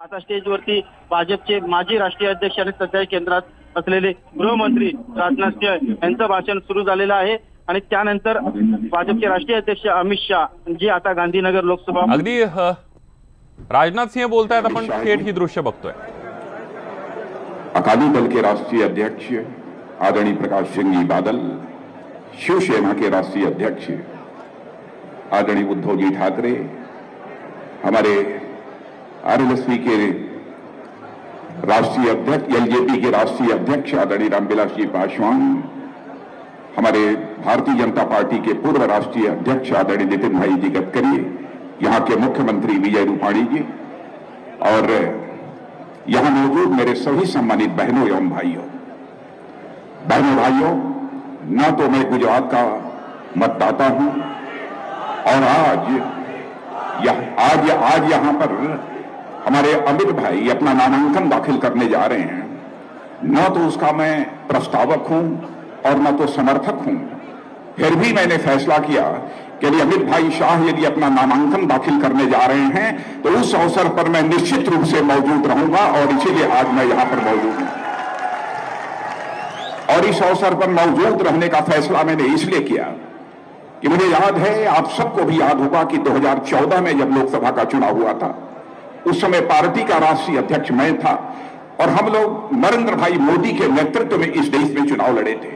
आता स्टेजवरती भाजपचे माजी राष्ट्रीय अध्यक्ष आणि सध्या केंद्रात असलेले गृहमंत्री राजनाथ सिंह यांचं भाषण सुरू झालेलं आहे आणि त्यानंतर भाजपचे राष्ट्रीय अध्यक्ष अमित शाह जे आता गांधीनगर लोकसभा अगदी राजनाथ सिंह बोलतायत, आपण थेट ही दृश्य बघतोय। अकाली दल के राष्ट्रीय अध्यक्ष आदरणीय प्रकाश सिंह जी बादल, शिवसेना के राष्ट्रीय अध्यक्ष आदरणीय उद्धव जी ठाकरे, हमारे आरएलएसपी के राष्ट्रीय अध्यक्ष, एलजेपी के राष्ट्रीय अध्यक्ष आदरणीय रामविलास जी पासवान, हमारे भारतीय जनता पार्टी के पूर्व राष्ट्रीय अध्यक्ष आदरणीय नितिन भाई जी गडकरी, यहाँ के मुख्यमंत्री विजय रूपाणी जी और यहाँ मौजूद मेरे सभी सम्मानित बहनों एवं भाइयों, न तो मैं गुजरात का मतदाता हूं और आज यहां पर हमारे अमित भाई अपना नामांकन दाखिल करने जा रहे हैं, न तो उसका मैं प्रस्तावक हूं और न तो समर्थक हूं। फिर भी मैंने फैसला किया कि यदि अमित भाई शाह यदि अपना नामांकन दाखिल करने जा रहे हैं तो उस अवसर पर मैं निश्चित रूप से मौजूद रहूंगा और इसीलिए आज मैं यहां पर मौजूद हूं। और इस अवसर पर मौजूद रहने का फैसला मैंने इसलिए किया कि मुझे याद है, आप सबको भी याद होगा कि 2014 में जब लोकसभा का चुनाव हुआ था, उस समय पार्टी का राष्ट्रीय अध्यक्ष मैं था और हम लोग नरेंद्र भाई मोदी के नेतृत्व में इस देश में चुनाव लड़े थे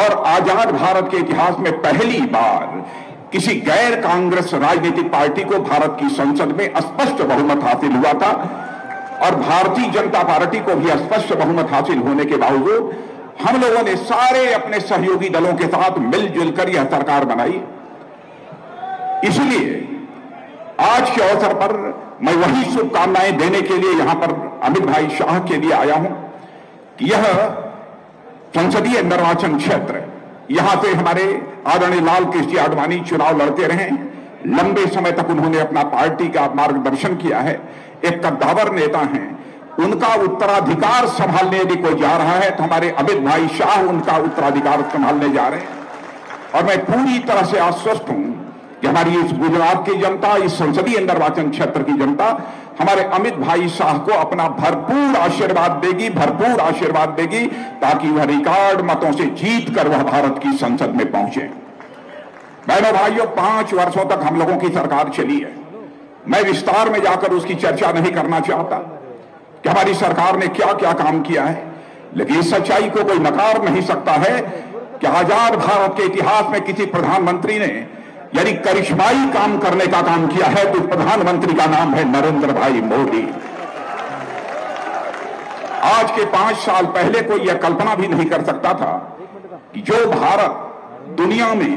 और आजाद भारत के इतिहास में पहली बार किसी गैर कांग्रेस राजनीतिक पार्टी को भारत की संसद में स्पष्ट बहुमत हासिल हुआ था और भारतीय जनता पार्टी को भी स्पष्ट बहुमत हासिल होने के बावजूद हम लोगों ने सारे अपने सहयोगी दलों के साथ मिलजुल कर यह सरकार बनाई। इसलिए आज के अवसर पर मैं वही शुभकामनाएं देने के लिए यहां पर अमित भाई शाह के लिए आया हूं कि यह संसदीय निर्वाचन क्षेत्र, यहां से हमारे आदरणीय लाल कृष्ण आडवाणी चुनाव लड़ते रहे, लंबे समय तक उन्होंने अपना पार्टी का मार्गदर्शन किया है, एक कद्दावर नेता हैं, उनका उत्तराधिकार संभालने यदि कोई जा रहा है तो हमारे अमित भाई शाह उनका उत्तराधिकार संभालने जा रहे हैं। और मैं पूरी तरह से आश्वस्त हूं कि हमारी इस गुजरात की जनता, इस संसदीय निर्वाचन क्षेत्र की जनता हमारे अमित भाई शाह को अपना भरपूर आशीर्वाद देगी ताकि वह रिकॉर्ड मतों से जीत कर वह भारत की संसद में पहुंचे। बहनों भाइयों, 5 वर्षों तक हम लोगों की सरकार चली है। मैं विस्तार में जाकर उसकी चर्चा नहीं करना चाहता कि हमारी सरकार ने क्या क्या काम किया है, लेकिन इस सच्चाई को कोई नकार नहीं सकता है कि आजाद भारत के इतिहास में किसी प्रधानमंत्री ने यदि करिश्माई काम करने का काम किया है तो प्रधानमंत्री का नाम है नरेंद्र भाई मोदी। आज के 5 साल पहले कोई यह कल्पना भी नहीं कर सकता था कि जो भारत दुनिया में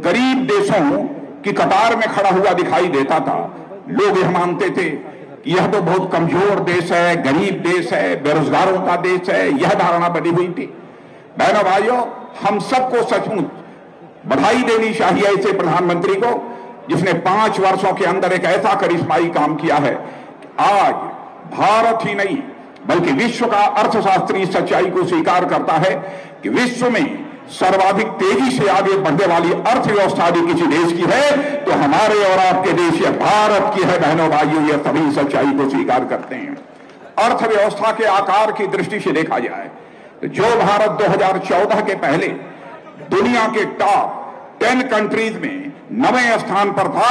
गरीब देशों की कतार में खड़ा हुआ दिखाई देता था, लोग यह मानते थे कि यह तो बहुत कमजोर देश है, गरीब देश है, बेरोजगारों का देश है, यह धारणा बनी हुई थी। बहनों भाइयों, हम सबको सचमुच बधाई देनी चाहिए ऐसे प्रधानमंत्री को जिसने 5 वर्षों के अंदर एक ऐसा करिश्माई काम किया है। आज भारत ही नहीं बल्कि विश्व का अर्थशास्त्री सच्चाई को स्वीकार करता है कि विश्व में सर्वाधिक तेजी से आगे बढ़ने वाली अर्थव्यवस्था यदि किसी देश की है तो हमारे और आपके देश या भारत की है। बहनों भाइयों, यह सभी सच्चाई को स्वीकार करते हैं। अर्थव्यवस्था के आकार की दृष्टि से देखा जाए तो जो भारत 2014 के पहले दुनिया के टॉप 10 कंट्रीज में 9वें स्थान पर था,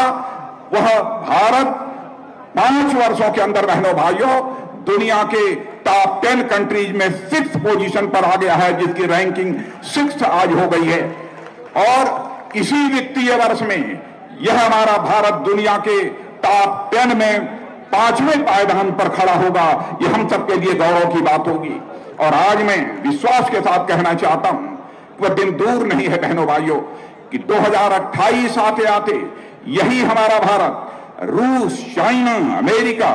वह भारत 5 वर्षों के अंदर बहनों भाइयों दुनिया के टॉप 10 कंट्रीज में 6th पोजीशन पर आ गया है, जिसकी रैंकिंग 6th आज हो गई है। और इसी वित्तीय वर्ष में यह हमारा भारत दुनिया के टॉप 10 में 5वें पायदान पर खड़ा होगा। यह हम सबके लिए गौरव की बात होगी। और आज मैं विश्वास के साथ कहना चाहता हूं, वह दिन दूर नहीं है बहनों भाइयों कि 2028 आते आते यही हमारा भारत रूस, चाइना, अमेरिका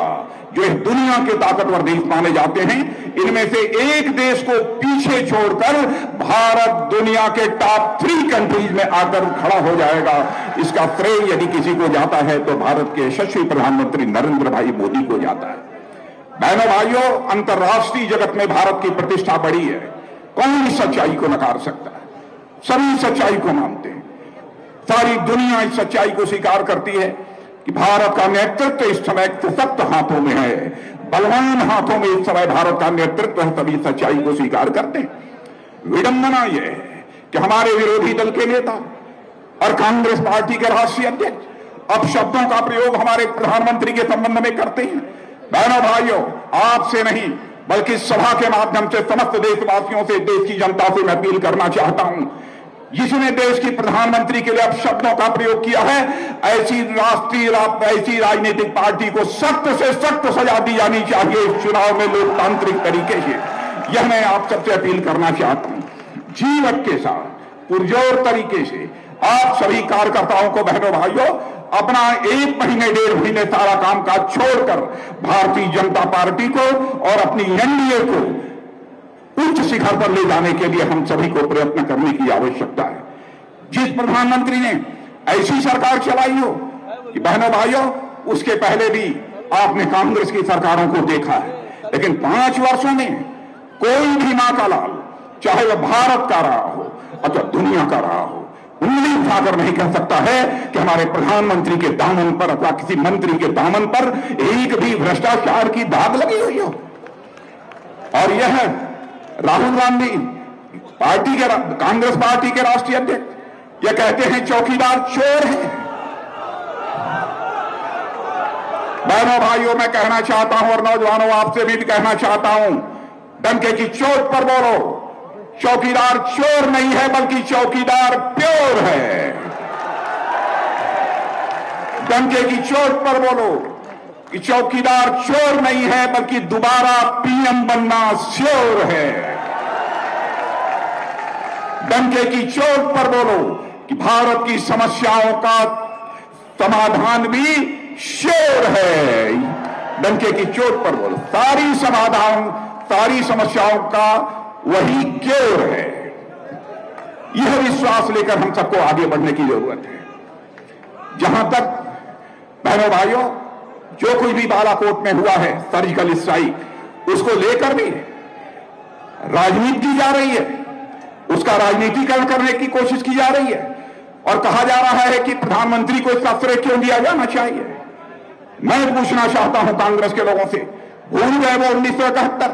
जो इस दुनिया के ताकतवर देश माने जाते हैं, इनमें से एक देश को पीछे छोड़कर भारत दुनिया के टॉप 3 कंट्रीज में आकर खड़ा हो जाएगा। इसका श्रेय यदि किसी को जाता है तो भारत के यशस्वी प्रधानमंत्री नरेंद्र भाई मोदी को जाता है। बहनों भाइयों, अंतर्राष्ट्रीय जगत में भारत की प्रतिष्ठा बढ़ी है। कौन इस सच्चाई को नकार सकता है? सभी सच्चाई को मानते हैं। सारी दुनिया इस सच्चाई को स्वीकार करती है कि भारत का नेतृत्व इस समय सशक्त हाथों में है, बलवान हाथों में इस समय भारत का नेतृत्व है, तभी सच्चाई को स्वीकार करते हैं। विडंबना यह है कि हमारे विरोधी दल के नेता और कांग्रेस पार्टी के राष्ट्रीय अध्यक्ष अब शब्दों का प्रयोग हमारे प्रधानमंत्री के संबंध में करते हैं। बहनों भाइयों, आपसे नहीं बल्कि सभा के माध्यम से समस्त देशवासियों से, देश की जनता से मैं अपील करना चाहता हूं, जिसने देश की प्रधानमंत्री के लिए अब शब्दों का प्रयोग किया है, ऐसी राजनीतिक पार्टी को सख्त से सख्त सजा दी जानी चाहिए इस चुनाव में लोकतांत्रिक तरीके से। यह मैं आप सबसे अपील करना चाहता हूं। जीवट के साथ पुरजोर तरीके से आप सभी कार्यकर्ताओं को, बहनों भाइयों, अपना 1 महीने 1.5 महीने सारा कामकाज छोड़कर भारतीय जनता पार्टी को और अपनी एनडीए को उच्च शिखर पर ले जाने के लिए हम सभी को प्रयत्न करने की आवश्यकता है। जिस प्रधानमंत्री ने ऐसी सरकार चलाई हो कि बहनों भाइयों, उसके पहले भी आपने कांग्रेस की सरकारों को देखा है, लेकिन 5 वर्षों में कोई भी मां का लाल, चाहे वह भारत का रहा हो अथवा दुनिया का रहा हो, उंगली उठाकर नहीं कह सकता है कि हमारे प्रधानमंत्री के दामन पर अथवा किसी मंत्री के दामन पर एक भी भ्रष्टाचार की दाग लगी हुई हो। और यह राहुल गांधी पार्टी के, कांग्रेस पार्टी के राष्ट्रीय अध्यक्ष यह कहते हैं चौकीदार चोर हैं। बहनों भाइयों, मैं कहना चाहता हूं और नौजवानों आपसे भी कहना चाहता हूं, डंके की चोट पर बोलो, चौकीदार चोर नहीं है बल्कि चौकीदार प्योर है। डंके की चोट पर बोलो कि चौकीदार चोर नहीं है बल्कि दोबारा पीएम बनना श्योर है। डंके की चोट पर बोलो कि भारत की समस्याओं का समाधान भी श्योर है। डंके की चोट पर बोलो, सारी समाधान, सारी समस्याओं का वही क्योर है। यह विश्वास लेकर हम सबको आगे बढ़ने की जरूरत है। जहां तक बहनों भाइयों, जो कुछ भी बालाकोट में हुआ है सर्जिकल स्ट्राइक, उसको लेकर भी राजनीति की जा रही है, उसका राजनीतिकरण करने की कोशिश की जा रही है और कहा जा रहा है कि प्रधानमंत्री को इसका श्रेय क्यों दिया जाना चाहिए। मैं पूछना चाहता हूं कांग्रेस के लोगों से, भूल गए वो 1971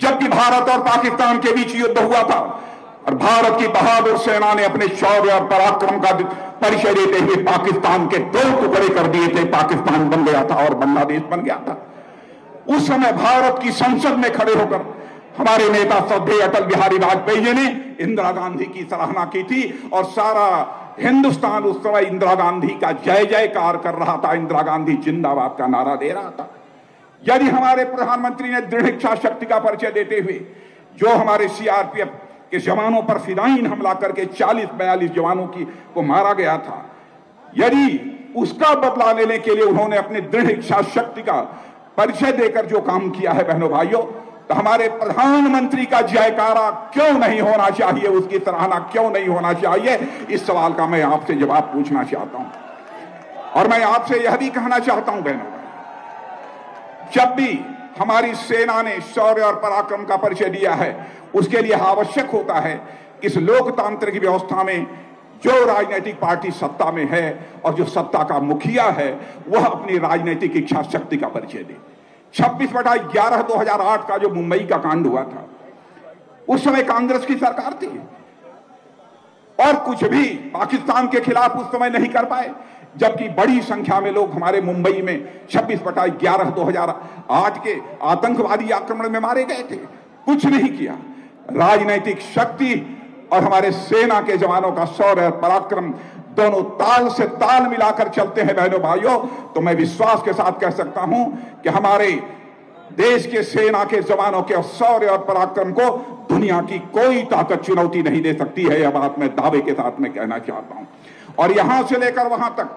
जबकि भारत और पाकिस्तान के बीच युद्ध हुआ था और भारत की बहादुर सेना ने अपने शौर्य और पराक्रम का परिचय देते हुए पाकिस्तान के 2 टुकड़े कर दिए थे। पाकिस्तान बन गया था और बांग्लादेश बन गया था। उस समय भारत की संसद में खड़े होकर हमारे नेता श्रद्धेय अटल बिहारी वाजपेयी जी ने इंदिरा गांधी की सराहना की थी और सारा हिंदुस्तान उस समय इंदिरा गांधी का जय जयकार कर रहा था, इंदिरा गांधी जिंदाबाद का नारा दे रहा था। यदि हमारे प्रधानमंत्री ने दृढ़ इच्छा शक्ति का परिचय देते हुए जो हमारे सीआरपीएफ के जवानों पर फिदायीन हमला करके 40-42 जवानों को मारा गया था, यदि उसका बदला लेने के लिए उन्होंने अपनी दृढ़ इच्छा शक्ति का परिचय देकर जो काम किया है बहनों भाइयों, तो हमारे प्रधानमंत्री का जयकारा क्यों नहीं होना चाहिए, उसकी सराहना क्यों नहीं होना चाहिए? इस सवाल का मैं आपसे जवाब पूछना चाहता हूं। और मैं आपसे यह भी कहना चाहता हूं बहनों, जब भी हमारी सेना ने शौर्य और पराक्रम का परिचय दिया है, उसके लिए आवश्यक होता है कि इस लोकतांत्रिक व्यवस्था में जो राजनीतिक पार्टी सत्ता में है और जो सत्ता का मुखिया है, वह अपनी राजनीतिक इच्छा शक्ति का परिचय दे। 26/11/2008 का जो मुंबई का कांड हुआ था, उस समय कांग्रेस की सरकार थी और कुछ भी पाकिस्तान के खिलाफ उस समय नहीं कर पाए, जबकि बड़ी संख्या में लोग हमारे मुंबई में 26/11/2008 के आतंकवादी आक्रमण में मारे गए थे। कुछ नहीं किया। राजनीतिक शक्ति और हमारे सेना के जवानों का शौर्य और पराक्रम दोनों ताल से ताल मिलाकर चलते हैं बहनों भाइयों, तो मैं विश्वास के साथ कह सकता हूं कि हमारे देश के सेना के जवानों के शौर्य और पराक्रम को दुनिया की कोई ताकत चुनौती नहीं दे सकती है। यह बात मैं दावे के साथ में कहना चाहता हूं। और यहां से लेकर वहां तक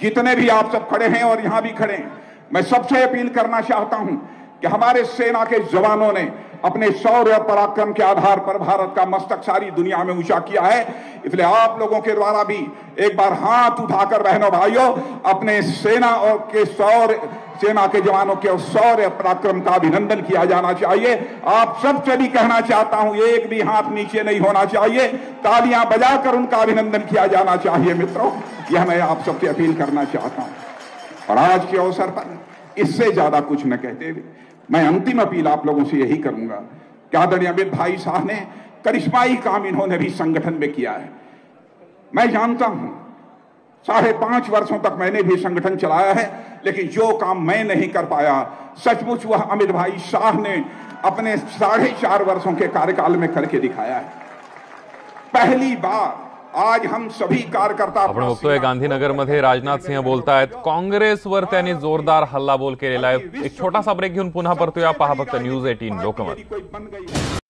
जितने भी आप सब खड़े हैं और यहां भी खड़े हैं, मैं सबसे अपील करना चाहता हूं कि हमारे सेना के जवानों ने अपने शौर्य और पराक्रम के आधार पर भारत का मस्तक सारी दुनिया में ऊंचा किया है। इसलिए आप लोगों के द्वारा भी एक बार हाथ उठाकर बहनों भाइयों अपने सेना और के सेना के जवानों के शौर्य पराक्रम का अभिनंदन किया जाना चाहिए। आप सबसे भी कहना चाहता हूं, एक भी हाथ नीचे नहीं होना चाहिए, तालियां बजाकर उनका अभिनंदन किया जाना चाहिए। मित्रों, यह मैं आप सबसे अपील करना चाहता हूं। और आज के अवसर पर इससे ज्यादा कुछ न कहते हुए मैं अंतिम अपील आप लोगों से यही करूंगा कि आदरणीय अमित भाई साहब ने करिश्माई काम इन्होंने भी संगठन में किया है। मैं जानता हूं 5.5 वर्षों तक मैंने भी संगठन चलाया है, लेकिन जो काम मैं नहीं कर पाया सचमुच वह अमित भाई शाह ने अपने 4.5 वर्षों के कार्यकाल में करके दिखाया है। पहली बार आज हम सभी कार्यकर्ता आपण बघतोय गांधीनगरमध्ये राजनाथ सिंह बोलतायत, काँग्रेसवर त्यांनी जोरदार हल्लाबोल केलेला आहे। एक छोटासा ब्रेक घेऊन पुन्हा परतूया, पहा फक्त न्यूज 18 लोकमत।